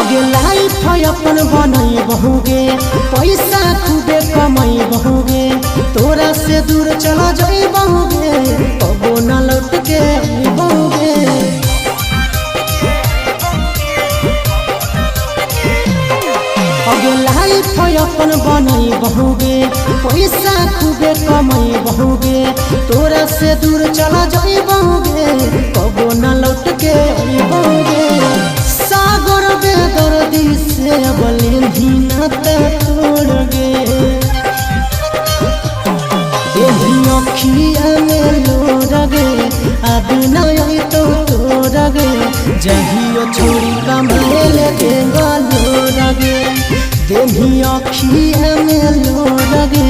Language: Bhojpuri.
आगे लाइफ अपन बनई बहुगे, पैसा खूबे कमाई बहुगे, तोरा से दूर चला जाई बहुगे, कबो न लौट के बहुगे। आगे लाइफ अपन बनई बहुगे, पैसा खूबे कमाई बहुगे, तोरा से दूर चला जाई बहुगे, कबो न लौट के बहुगे। सागर बेदर्दी से बलिन नाता तोड़ गे, यही अखिया में लोर गे, अब नहीं तो तोड़ गे, जहियो छोड़ी कमाए ले लोर गे, देही अखिया में लोर गे,